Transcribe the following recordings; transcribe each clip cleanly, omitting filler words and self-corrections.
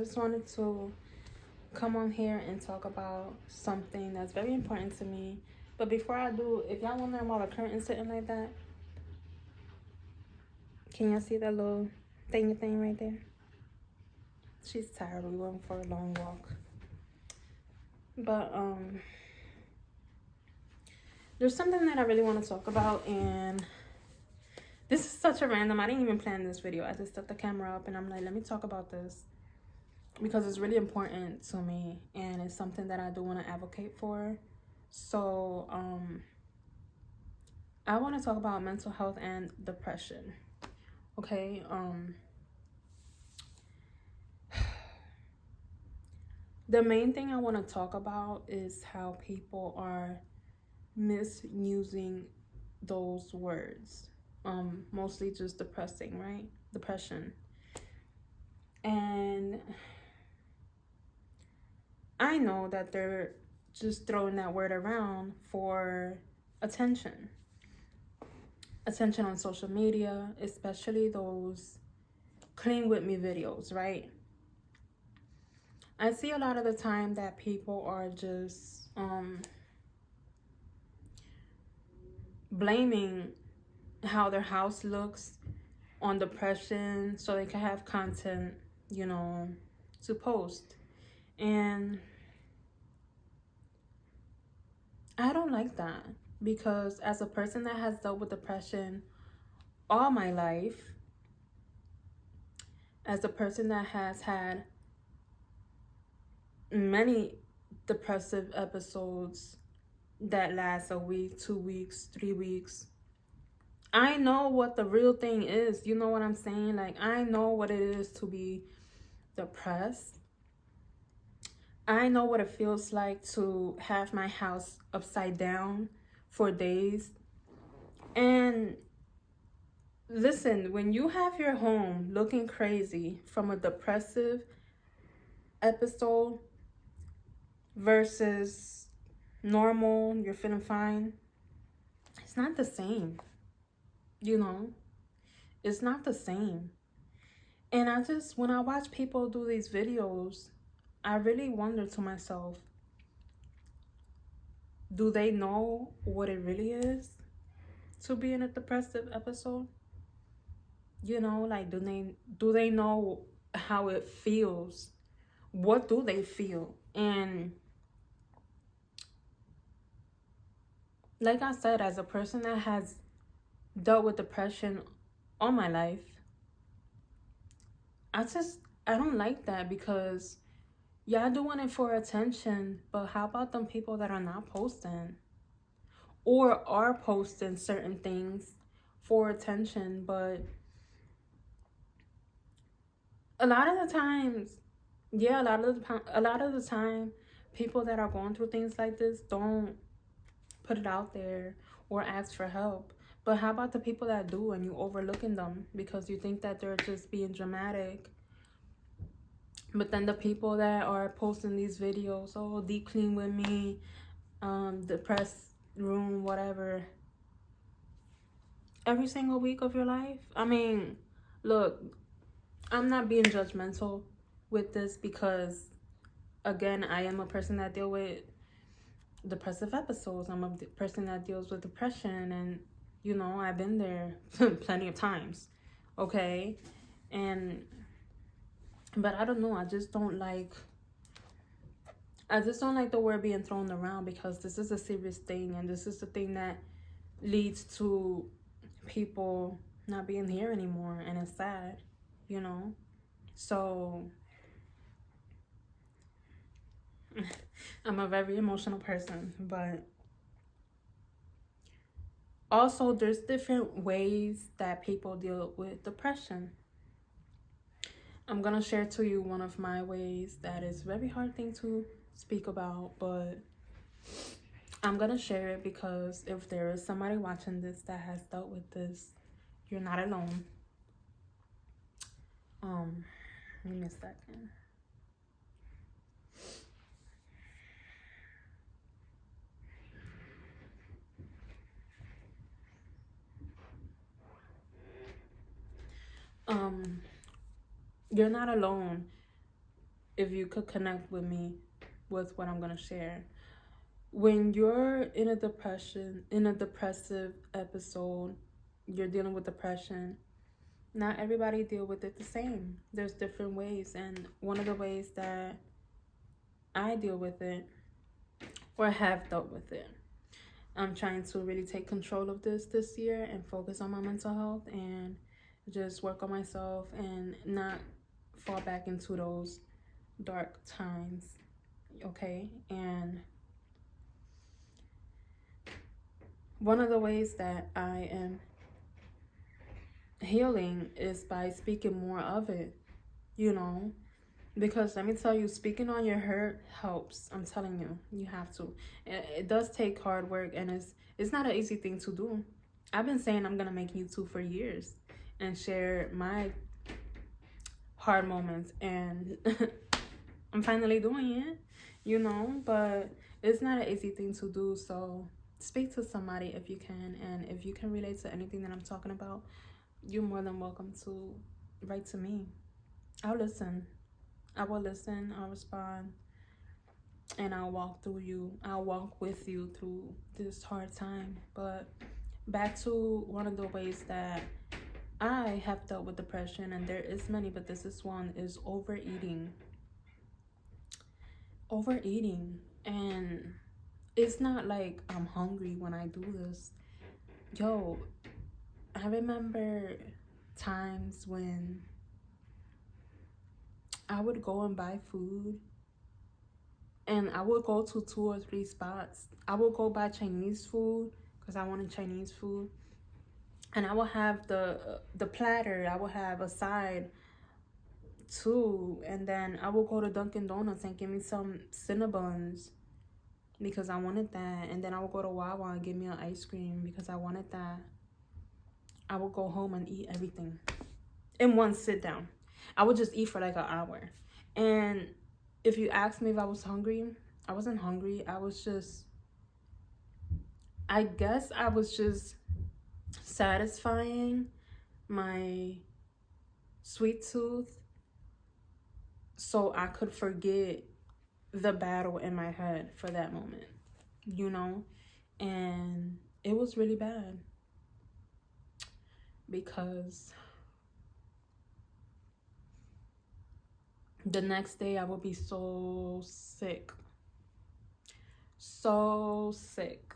just wanted to come on here and talk about something that's very important to me. But before I do, if y'all wondering why the curtain's sitting like that, can y'all see that little thing right there? She's tired. We went for a long walk. But there's something that I really want to talk about, and this is such a random. I didn't even plan this video. I just set the camera up and I'm like, let me talk about this because it's really important to me and it's something that I do want to advocate for. So I want to talk about mental health and depression. Okay. The main thing I want to talk about is how people are misusing those words. Mostly just depressing, right? Depression. And I know that they're just throwing that word around for attention. Attention on social media, especially those clean with me videos, right? I see a lot of the time that people are just blaming how their house looks on depression so they can have content, you know, to post. And I don't like that because as a person that has dealt with depression all my life, as a person that has had many depressive episodes that last a week, 2 weeks, 3 weeks, I know what the real thing is. You know what I'm saying? Like, I know what it is to be depressed. I know what it feels like to have my house upside down for days. And listen, when you have your home looking crazy from a depressive episode versus normal, you're feeling fine, it's not the same. You know, it's not the same. And when I watch people do these videos, I really wonder to myself, do they know what it really is to be in a depressive episode? You know, like, do they know how it feels? What do they feel? And like I said, as a person that has dealt with depression all my life, I don't like that because y'all doing it for attention, but how about them people that are not posting or are posting certain things for attention? But a lot of the times, yeah, a lot of the time, people that are going through things like this don't put it out there or ask for help. But how about the people that do and you overlooking them because you think that they're just being dramatic? But then the people that are posting these videos, oh, deep clean with me, depressed room, whatever, every single week of your life. I mean, look, I'm not being judgmental with this because, again, I am a person that deal with depressive episodes. I'm a person that deals with depression, and you know, I've been there plenty of times. Okay, but I don't know. I just don't like the word being thrown around because this is a serious thing, and this is the thing that leads to people not being here anymore, and it's sad, you know. So I'm a very emotional person, but also there's different ways that people deal with depression. I'm gonna share to you one of my ways that is a very hard thing to speak about, but I'm gonna share it because if there is somebody watching this that has dealt with this, you're not alone. Give me a second. You're not alone if you could connect with me with what I'm gonna share. When you're in a depressive episode, you're dealing with depression. Not everybody deal with it the same. There's different ways, and one of the ways that I deal with it or have dealt with it, I'm trying to really take control of this year and focus on my mental health and just work on myself and not fall back into those dark times. Okay? And one of the ways that I am healing is by speaking more of it, you know, because let me tell you, speaking on your hurt helps. I'm telling you, you have to. It does take hard work, and it's not an easy thing to do. I've been saying I'm gonna make YouTube for years and share my hard moments, and I'm finally doing it, you know. But it's not an easy thing to do. So speak to somebody if you can, and if you can relate to anything that I'm talking about, you're more than welcome to write to me. I'll listen. I will listen, I'll respond, and I'll walk through you. I'll walk with you through this hard time. But back to one of the ways that I have dealt with depression, and there is many, but this is one, is overeating. Overeating. And it's not like I'm hungry when I do this. Yo, I remember times when I would go and buy food, and I would go to 2 or 3 spots. I would go buy Chinese food because I wanted Chinese food, and I would have the platter. I would have a side too, and then I would go to Dunkin' Donuts and give me some Cinnabons because I wanted that, and then I would go to Wawa and give me an ice cream because I wanted that. I would go home and eat everything in one sit down. I would just eat for like an hour. And if you asked me if I was hungry, I wasn't hungry. I guess I was just satisfying my sweet tooth so I could forget the battle in my head for that moment, you know? And it was really bad because the next day I would be so sick. So sick.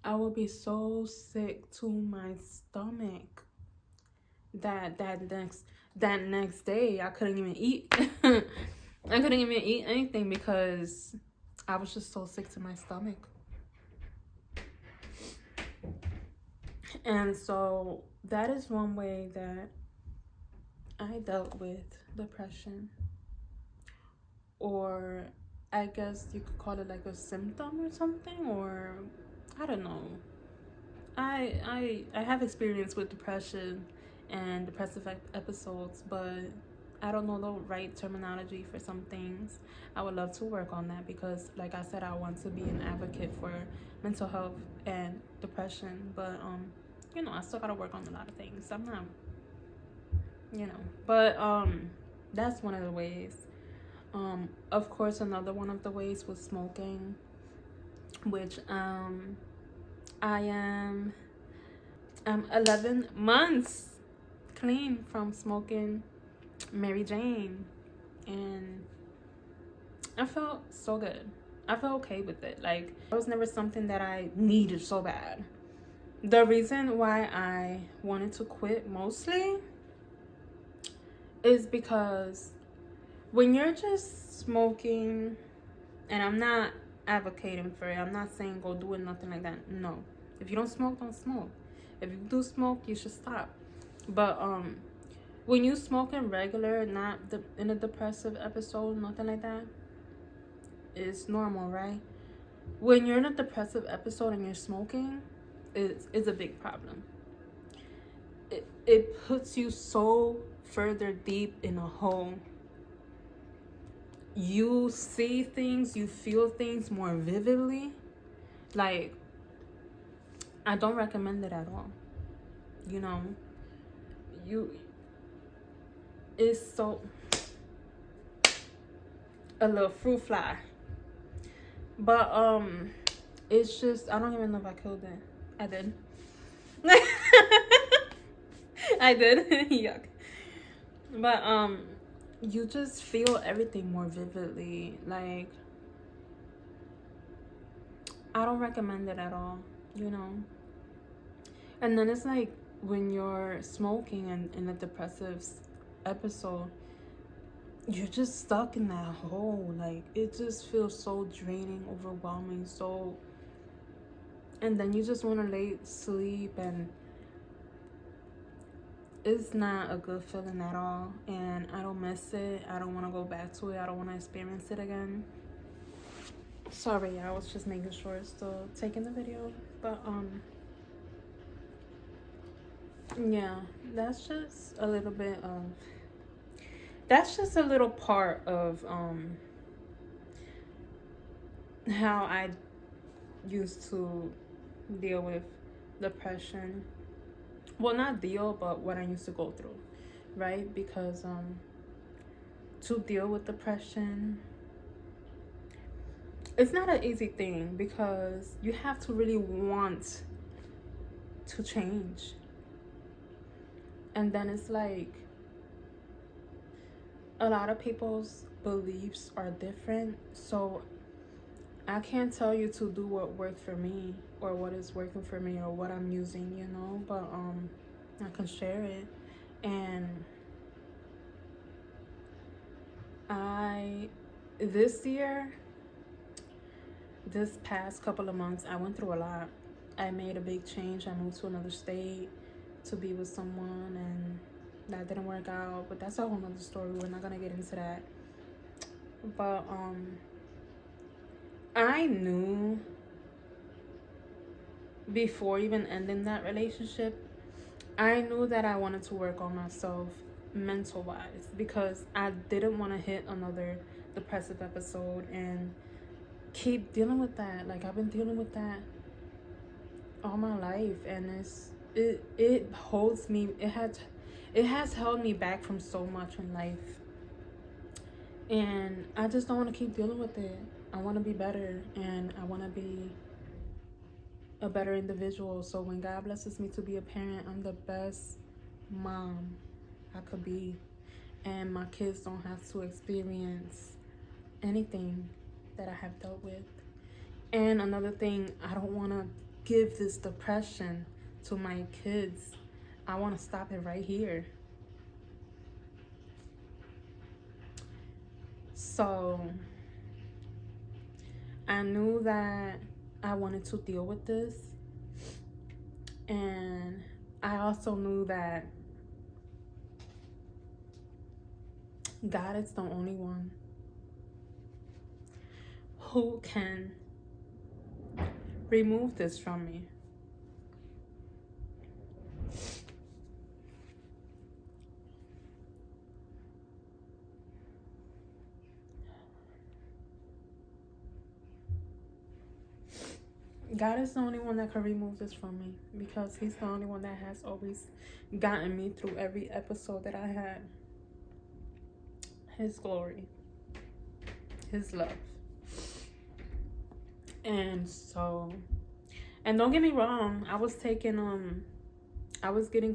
I would be so sick to my stomach that next day I couldn't even eat. I couldn't even eat anything because I was just so sick to my stomach. And so that is one way that I dealt with depression, or I guess you could call it like a symptom or something, or I don't know. I have experience with depression and depressive episodes, but I don't know the right terminology for some things. I would love to work on that because, like I said, I want to be an advocate for mental health and depression. But you know, I still gotta work on a lot of things. I'm not, you know, but that's one of the ways. Of course, another one of the ways was smoking, which I am 11 months clean from smoking Mary Jane, and I felt so good. I felt okay with it. Like, it was never something that I needed so bad. The reason why I wanted to quit mostly is because when you're just smoking, and I'm not advocating for it, I'm not saying go do it, nothing like that. No. If you don't smoke, don't smoke. If you do smoke, you should stop. But when you smoke in regular, not in a depressive episode, nothing like that, it's normal, right? When you're in a depressive episode and you're smoking, it's a big problem. It puts you so further deep in a hole. You see things, you feel things more vividly. Like, I don't recommend it at all, you know. you it's so a little fruit fly. But it's just, I don't even know if I killed it. I did. I did. Yuck. But you just feel everything more vividly. Like, I don't recommend it at all, you know. And then it's like when you're smoking and in a depressive episode, you're just stuck in that hole. Like, it just feels so draining, overwhelming, so, and then you just want to lay sleep, and it's not a good feeling at all. And I don't miss it. I don't want to go back to it. I don't want to experience it again. Sorry, I was just making sure it's still taking the video. But yeah, that's just a little bit of, that's just a little part of how I used to deal with depression. Well, not deal, but what I used to go through, right? Because to deal with depression, it's not an easy thing, because you have to really want to change. And then it's like, a lot of people's beliefs are different, so I can't tell you to do what worked for me, or what is working for me, or what I'm using, you know, but I can share it. And this past couple of months, I went through a lot. I made a big change. I moved to another state to be with someone, and that didn't work out, but that's a whole nother story. We're not gonna get into that. But I knew before even ending that relationship, I knew that I wanted to work on myself mental wise, because I didn't want to hit another depressive episode and keep dealing with that. Like, I've been dealing with that all my life, and it holds me, it has held me back from so much in life, and I just don't want to keep dealing with it. I want to be better, and I want to be a better individual. So when God blesses me to be a parent, I'm the best mom I could be, and my kids don't have to experience anything that I have dealt with. And another thing, I don't want to give this depression to my kids. I want to stop it right here. So I knew that I wanted to deal with this, and I also knew that God is the only one who can remove this from me. God is the only one that can remove this from me, because he's the only one that has always gotten me through every episode that I had. His glory, his love. And so, and don't get me wrong, I was getting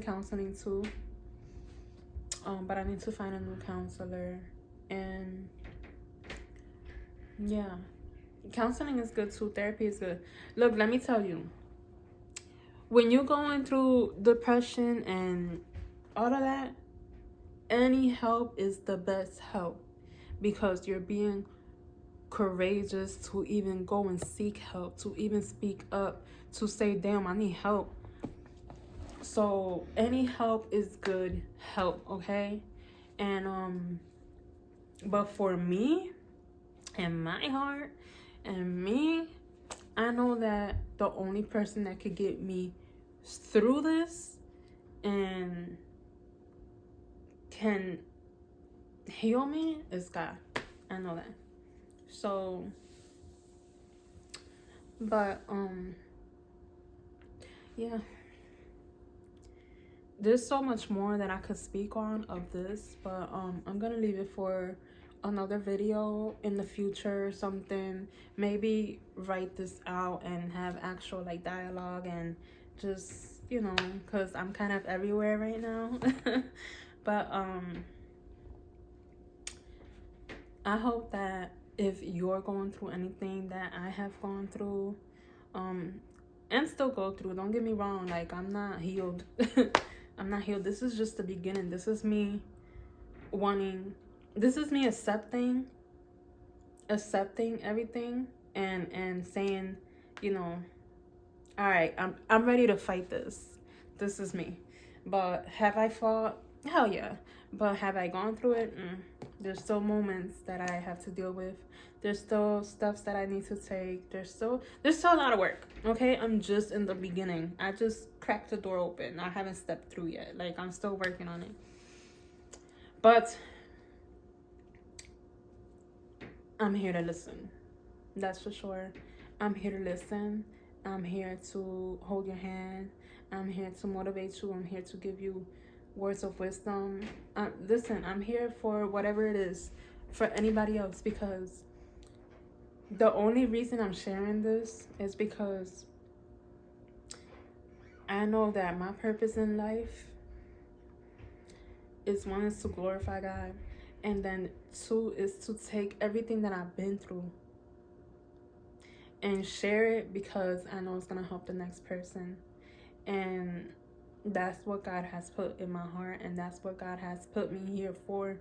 counseling too, but I need to find a new counselor. And yeah, counseling is good too. Therapy is good. Look, let me tell you, when you're going through depression and all of that, any help is the best help, because you're being courageous to even go and seek help, to even speak up, to say, damn, I need help. So any help is good help, okay? And but for me and my heart and me, I know that the only person that could get me through this and can heal me is God. I know that. So, but yeah, there's so much more that I could speak on of this, but I'm gonna leave it for another video in the future or something. Maybe write this out and have actual like dialogue and just, you know, because I'm kind of everywhere right now. But I hope that if you're going through anything that I have gone through, and still go through, don't get me wrong, like I'm not healed. I'm not healed. This is just the beginning. This is me accepting everything and saying, you know, all right, I'm ready to fight this. This is me. But have I fought? Hell yeah. But have I gone through it? There's still moments that I have to deal with. There's still steps that I need to take. There's still a lot of work. Okay, I'm just in the beginning. I just cracked the door open. I haven't stepped through yet. Like, I'm still working on it. But I'm here to listen. That's for sure. I'm here to listen. I'm here to hold your hand. I'm here to motivate you. I'm here to give you words of wisdom. Listen, I'm here for whatever it is for anybody else, because the only reason I'm sharing this is because I know that my purpose in life is, one, is to glorify God, and then two is to take everything that I've been through and share it, because I know it's gonna help the next person. And that's what God has put in my heart, and that's what God has put me here for.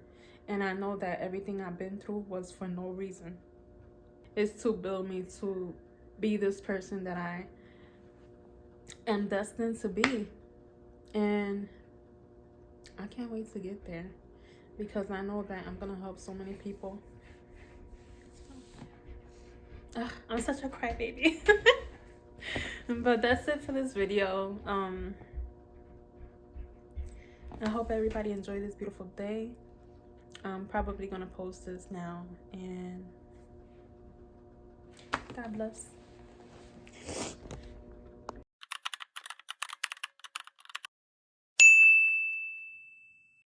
And I know that everything I've been through was for no reason. It's to build me to be this person that I am destined to be. And I can't wait to get there, because I know that I'm gonna help so many people. I'm such a crybaby. But that's it for this video. I hope everybody enjoyed this beautiful day. I'm probably gonna post this now, and God bless.